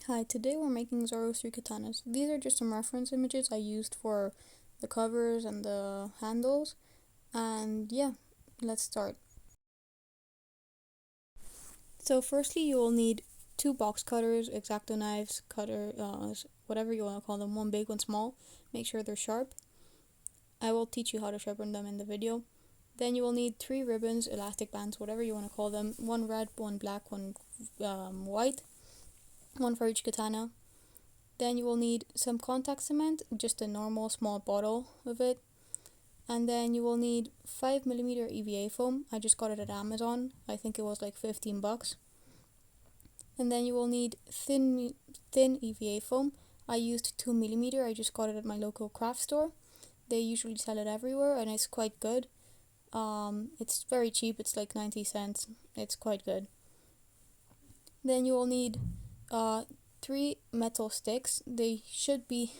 Hi, today we're making Zoros 3 katanas. These are just some reference images I used for the covers and the handles. And yeah, let's start. So firstly you will need two box cutters, X-Acto knives, whatever you want to call them, one big, one small. Make sure they're sharp. I will teach you how to sharpen them in the video. Then you will need 3 ribbons, elastic bands, whatever you want to call them. One red, one black, one white. One for each katana. Then you will need some contact cement, just a normal small bottle of it. And then you will need 5mm EVA foam. I just got it at Amazon. I think it was like 15 bucks. And then you will need thin EVA foam. I used 2mm. I just got it at my local craft store. They usually sell it everywhere and it's quite good. It's very cheap. It's like 90 cents. It's quite good. Then you will need 3 metal sticks. They should be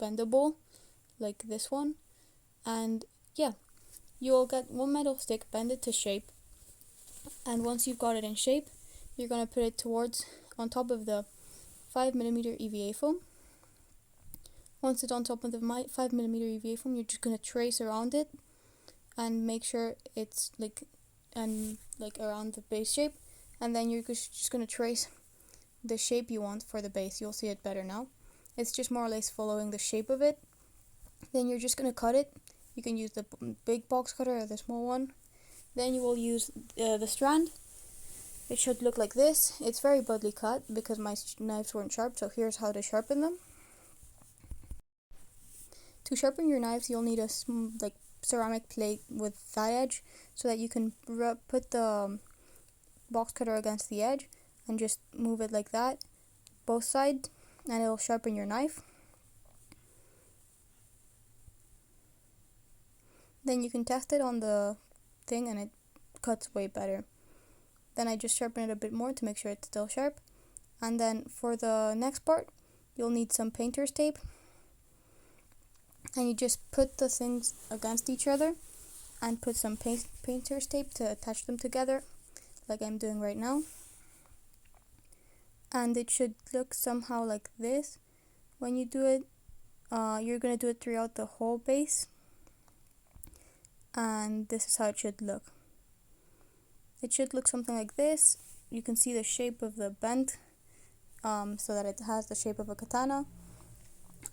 bendable like this one, and yeah, you will get one metal stick, bend it to shape, and once you've got it in shape you're going to put it on top of the 5mm EVA foam. Once it's on top of the 5mm EVA foam, you're just going to trace around it and make sure it's like around the base shape, and then you're just going to trace the shape you want for the base. You'll see it better now. It's just more or less following the shape of it. Then you're just going to cut it. You can use the big box cutter or the small one. Then you will use the strand. It should look like this. It's very badly cut because my knives weren't sharp, so here's how to sharpen them. To sharpen your knives you'll need a ceramic plate with flat edge so that you can put the box cutter against the edge and just move it like that, both sides, and it'll sharpen your knife. Then you can test it on the thing and it cuts way better. Then I just sharpen it a bit more to make sure it's still sharp. And then for the next part you'll need some painter's tape, and you just put the things against each other and put some painter's tape to attach them together like I'm doing right now. And it should look somehow like this. When you do it, you're going to do it throughout the whole base, and this is how it should look. It should look something like this. You can see the shape of the bend, so that it has the shape of a katana,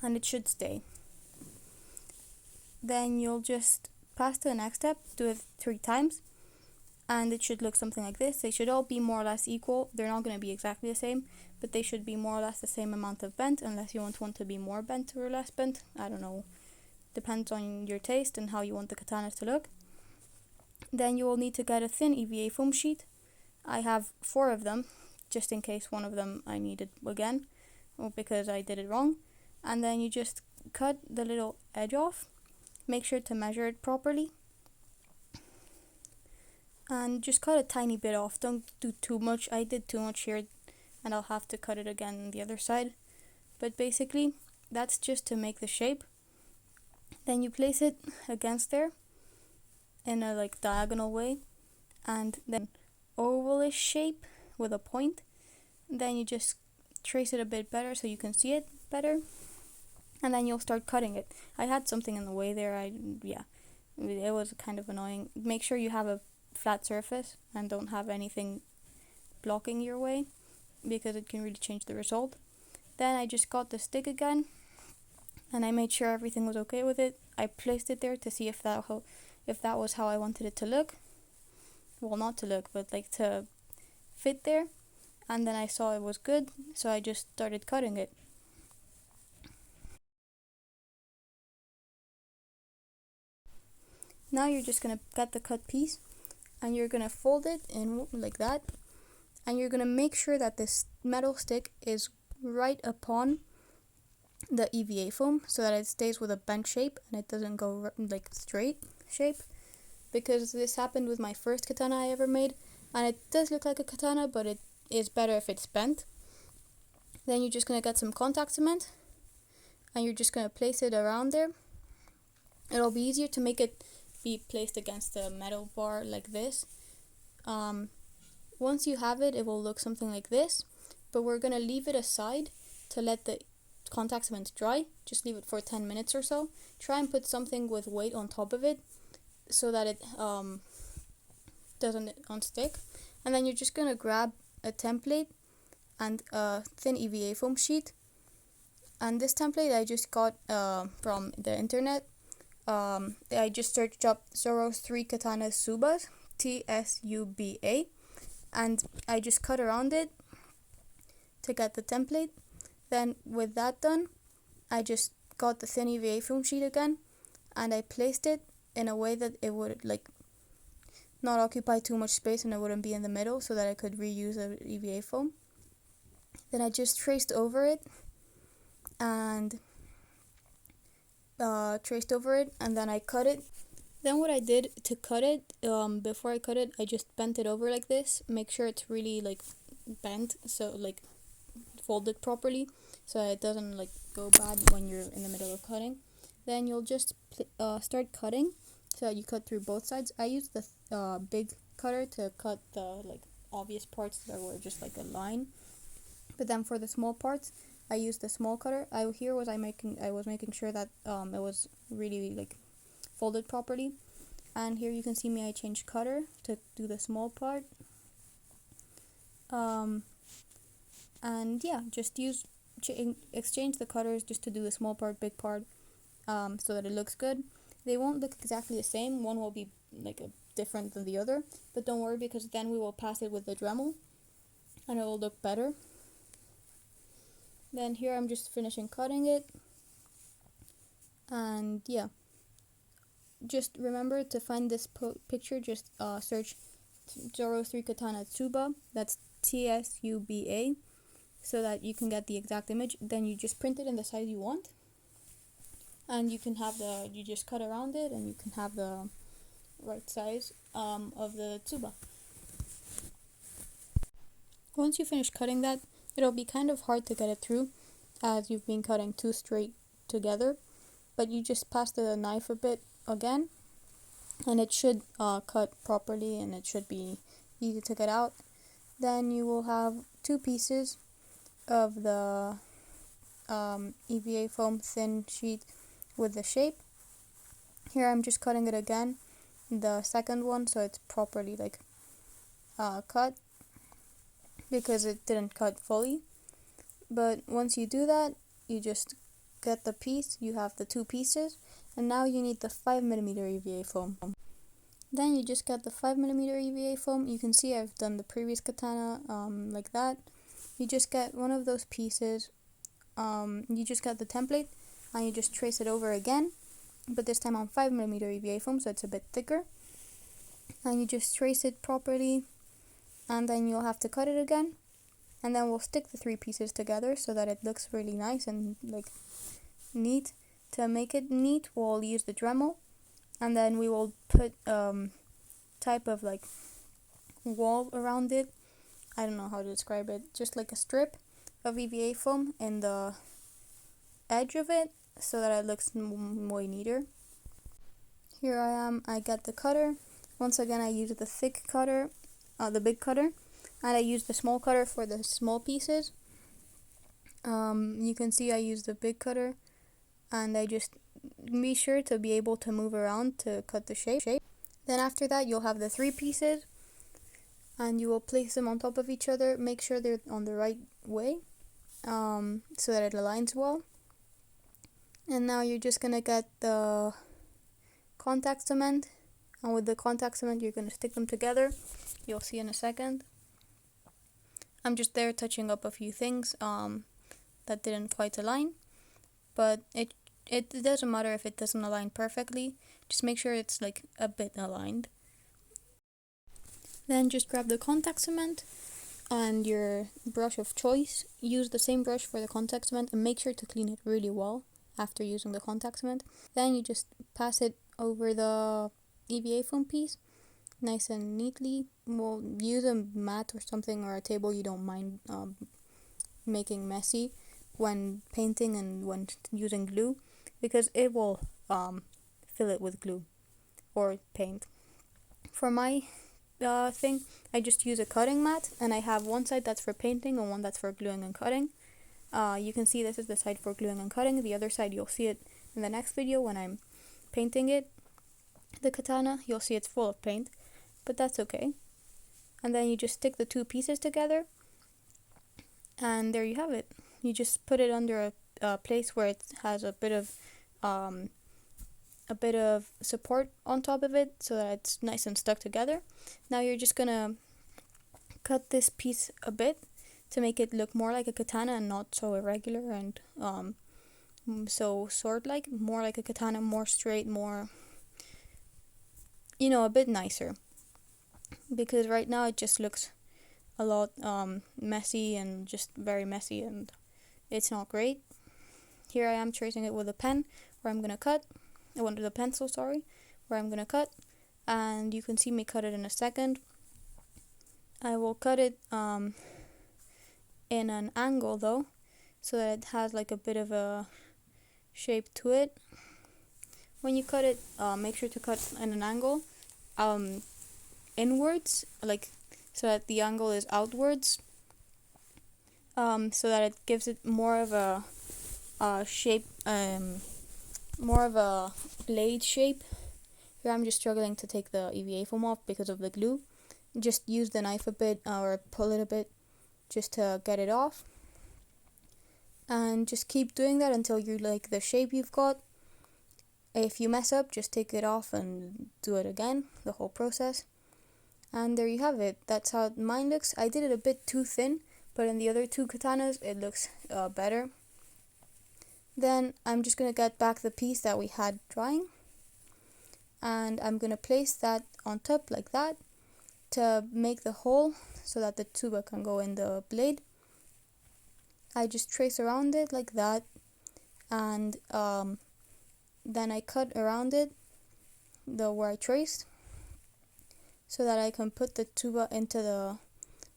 and it should stay. Then you'll just pass to the next step, do it 3 times, and it should look something like this. They should all be more or less equal. They're not going to be exactly the same, but they should be more or less the same amount of bent, unless you want one to be more bent or less bent. I don't know. Depends on your taste and how you want the katanas to look. Then you will need to get a thin EVA foam sheet. I have 4 of them, just in case one of them I needed again, or because I did it wrong. And then you just cut the little edge off. Make sure to measure it properly. And just cut a tiny bit off. Don't do too much. I did too much here and I'll have to cut it again on the other side. But basically that's just to make the shape. Then you place it against there in a diagonal way, and then ovalish shape with a point. Then you just trace it a bit better so you can see it better, and then you'll start cutting it. I had something in the way there. It was kind of annoying. Make sure you have a flat surface and don't have anything blocking your way, because it can really change the result. Then I just got the stick again and I made sure everything was okay with it. I placed it there to see if that was how I wanted it to look. Well, not to look, but like to fit there. And then I saw it was good, so I just started cutting it. Now you're just gonna get the cut piece and you're gonna fold it in like that, and you're gonna make sure that this metal stick is right upon the EVA foam so that it stays with a bent shape and it doesn't go like straight shape, because this happened with my first katana I ever made, and it does look like a katana, but it is better if it's bent. Then you're just gonna get some contact cement and you're just gonna place it around there. It'll be easier to make it be placed against the metal bar like this. Once you have it, it will look something like this. but we're gonna leave it aside to let the contact cement dry. Just leave it for 10 minutes or so. Try and put something with weight on top of it so that it doesn't unstick. And then you're just gonna grab a template and a thin EVA foam sheet. And this template I just got from the internet. I just searched up Zoros 3 katanas tsubas, TSUBA, and I just cut around it to get the template. Then with that done, I just got the thin EVA foam sheet again, and I placed it in a way that it would like not occupy too much space and it wouldn't be in the middle, so that I could reuse the EVA foam. Then I just traced over it and then I cut it. Then what I did to cut it, before I cut it, I just bent it over like this. Make sure it's really like bent, so like folded properly, so it doesn't like go bad when you're in the middle of cutting. Then you'll just start cutting, so you cut through both sides. I used the big cutter to cut the like obvious parts that were just like a line, but then for the small parts I used the small cutter. I was making sure that it was really like folded properly. And here you can see me, I changed cutter to do the small part. And yeah, just exchange the cutters just to do the small part, big part, so that it looks good. They won't look exactly the same. One will be like different than the other, but don't worry, because then we will pass it with the Dremel and it will look better. Then here I'm just finishing cutting it, and yeah, just remember to find this picture, just search Zoros 3 katana tsuba, that's TSUBA, so that you can get the exact image. Then you just print it in the size you want, and you can have you just cut around it and you can have the right size of the tsuba. Once you finish cutting that, it'll be kind of hard to get it through as you've been cutting too straight together, but you just pass the knife a bit again and it should cut properly and it should be easy to get out. Then you will have two pieces of the EVA foam thin sheet with the shape. Here I'm just cutting it again, the second one, so it's properly like cut, because it didn't cut fully. But once you do that, you just get the piece, you have the two pieces, and now you need the 5mm EVA foam. Then you just get the 5mm EVA foam. You can see I've done the previous katana like that. You just get one of those pieces, you just get the template and you just trace it over again, but this time on 5mm EVA foam, so it's a bit thicker, and you just trace it properly, and then you'll have to cut it again, and then we'll stick the three pieces together so that it looks really nice and like neat. To make it neat, we'll use the Dremel, and then we will put type of like wall around it. I don't know how to describe it, just like a strip of EVA foam in the edge of it so that it looks way neater. Here I am, I got the cutter. Once again, I used the thick cutter, the big cutter, and I used the small cutter for the small pieces. You can see I used the big cutter, and I just be sure to be able to move around to cut the shape. Then after that, you'll have the three pieces, and you will place them on top of each other. Make sure they're on the right way, so that it aligns well. And now you're just gonna get the contact cement, and with the contact cement you're gonna stick them together. You'll see in a second. I'm just there touching up a few things that didn't quite align, but it doesn't matter if it doesn't align perfectly. Just make sure it's like a bit aligned. Then just grab the contact cement and your brush of choice. Use the same brush for the contact cement and make sure to clean it really well after using the contact cement. Then you just pass it over the EVA foam piece nice and neatly. We'll use a mat or something, or a table you don't mind making messy when painting and when using glue, because it will fill it with glue or paint. For my thing, I just use a cutting mat, and I have one side that's for painting and one that's for gluing and cutting. You can see this is the side for gluing and cutting. The other side, you'll see it in the next video when I'm painting it. The katana, you'll see it's full of paint, but that's okay. And then you just stick the two pieces together, and there you have it. You just put it under a place where it has a bit of support on top of it so that it's nice and stuck together. Now you're just gonna cut this piece a bit to make it look more like a katana and not so irregular and so sword-like, more like a katana, more straight, more, a bit nicer. Because right now it just looks a lot messy and just very messy, and it's not great. Here I am tracing it with a pen where I'm gonna cut. With a pencil, sorry, where I'm gonna cut, and you can see me cut it in a second. I will cut it in an angle though, so that it has like a bit of a shape to it. When you cut it, make sure to cut in an angle inwards, like so that the angle is outwards, so that it gives it more of a shape, more of a blade shape. Here I'm just struggling to take the EVA foam off because of the glue. Just use the knife a bit or pull it a bit just to get it off, and just keep doing that until you like the shape you've got. If you mess up, just take it off and do it again, the whole process. And there you have it. That's how mine looks. I did it a bit too thin, but in the other two katanas it looks better. Then I'm just going to get back the piece that we had drying, and I'm going to place that on top like that to make the hole so that the tsuba can go in the blade. I just trace around it like that, and then I cut around it where I traced so that I can put the tsuba into the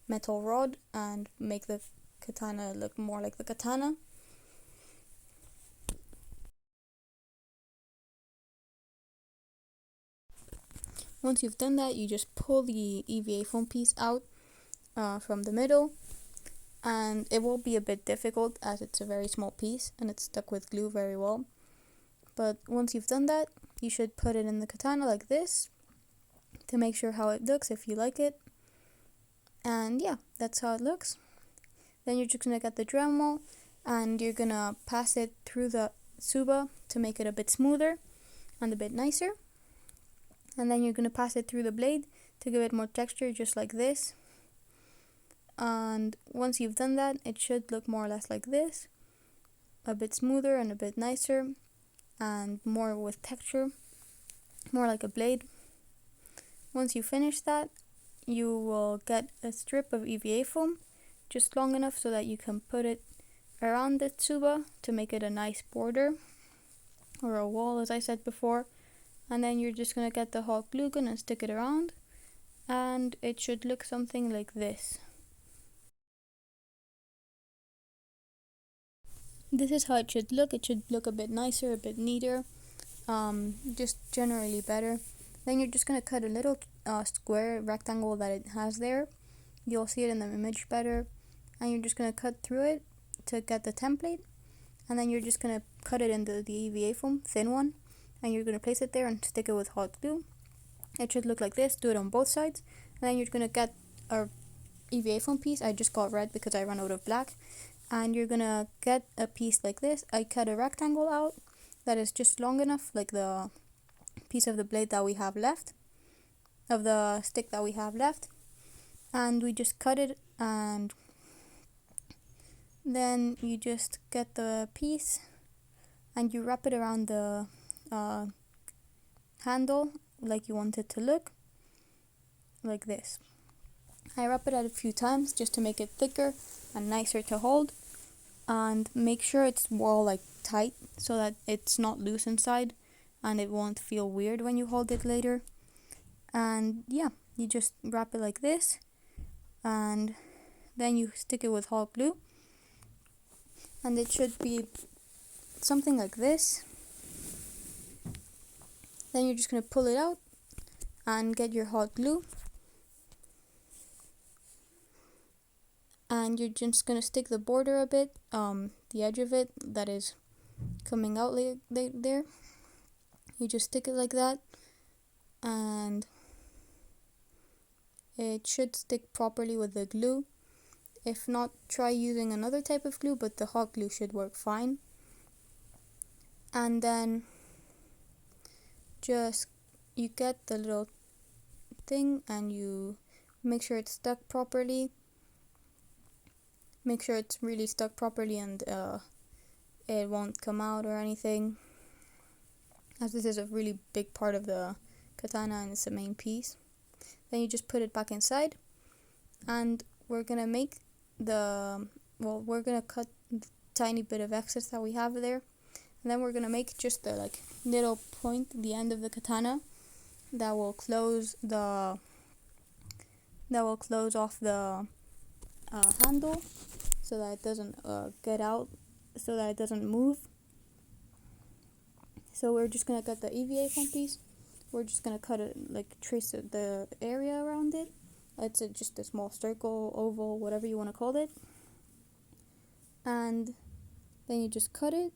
metal rod and make the katana look more like the katana. Once you've done that, you just pull the EVA foam piece out from the middle, and it will be a bit difficult as it's a very small piece and it's stuck with glue very well. But once you've done that, you should put it in the katana like this to make sure how it looks, if you like it. And yeah, that's how it looks. Then you're just gonna get the Dremel and you're gonna pass it through the tsuba to make it a bit smoother and a bit nicer. And then you're going to pass it through the blade to give it more texture, just like this. And once you've done that, it should look more or less like this, a bit smoother and a bit nicer and more with texture, more like a blade. Once you finish that, you will get a strip of EVA foam just long enough so that you can put it around the tsuba to make it a nice border or a wall, as I said before. And then you're just going to get the hot glue gun and stick it around, and it should look something like this. This is how it should look. It should look a bit nicer, a bit neater, just generally better. Then you're just going to cut a little square rectangle that it has there. You'll see it in the image better, and you're just going to cut through it to get the template, and then you're just going to cut it into the EVA foam, thin one, and you're going to place it there and stick it with hot glue. It should look like this. Do it on both sides, and then you're going to get our EVA foam piece. I just got red because I ran out of black, and you're going to get a piece like this. I cut a rectangle out that is just long enough, like the piece of the blade that we have left, of the stick that we have left, and we just cut it, and then you just get the piece and you wrap it around the handle like you want it to look, like this. I wrap it out a few times just to make it thicker and nicer to hold, and make sure it's all like tight so that it's not loose inside and it won't feel weird when you hold it later. And yeah, you just wrap it like this, and then you stick it with hot glue, and it should be something like this. Then you're just going to pull it out and get your hot glue and you're just gonna stick the border a bit, the edge of it that is coming out there. You just stick it like that, and it should stick properly with the glue. If not, try using another type of glue, but the hot glue should work fine. And then just you get the little thing and you make sure it's stuck properly. Make sure it's really stuck properly and it won't come out or anything, as this is a really big part of the katana and it's the main piece. Then you just put it back inside, and we're gonna make we're gonna cut the tiny bit of excess that we have there, and then we're gonna make just the little point at the end of the katana that will close off the handle, so that it doesn't get out, so that it doesn't move. So we're just gonna cut the EVA foam piece. We're just gonna cut it, trace the area around it. It's just a small circle, oval, whatever you want to call it. And then you just cut it.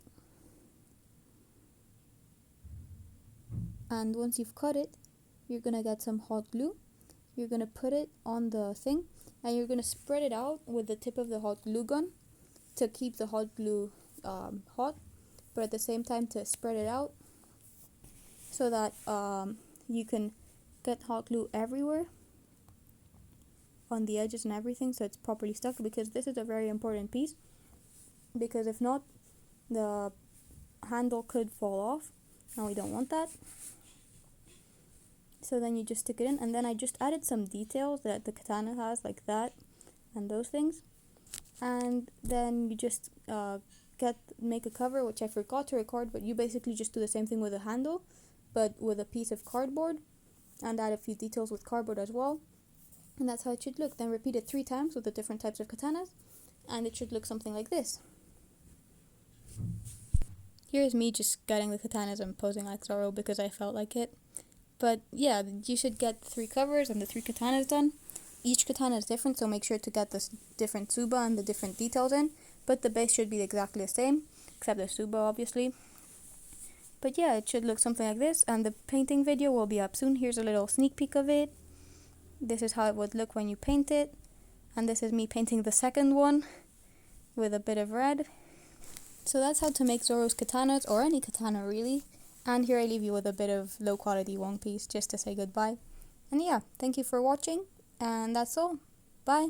And once you've cut it, you're gonna get some hot glue. You're gonna put it on the thing, and you're gonna spread it out with the tip of the hot glue gun to keep the hot glue hot, but at the same time to spread it out so that you can get hot glue everywhere on the edges and everything, so it's properly stuck, because this is a very important piece, because if not, the handle could fall off and we don't want that. So then you just stick it in, and then I just added some details that the katana has, like that and those things. And then you just make a cover, which I forgot to record, but you basically just do the same thing with a handle, but with a piece of cardboard, and add a few details with cardboard as well. And that's how it should look. Then repeat it 3 times with the different types of katanas, and it should look something like this. Here's me just getting the katanas and posing like Zoro because I felt like it. But yeah, you should get 3 covers and the 3 katanas done. Each katana is different, so make sure to get the different tsuba and the different details in. But the base should be exactly the same, except the tsuba, obviously. But yeah, it should look something like this, and the painting video will be up soon. Here's a little sneak peek of it. This is how it would look when you paint it. And this is me painting the second one with a bit of red. So that's how to make Zoro's katanas, or any katana really. And here I leave you with a bit of low quality One Piece just to say goodbye. And yeah, thank you for watching, and that's all. Bye!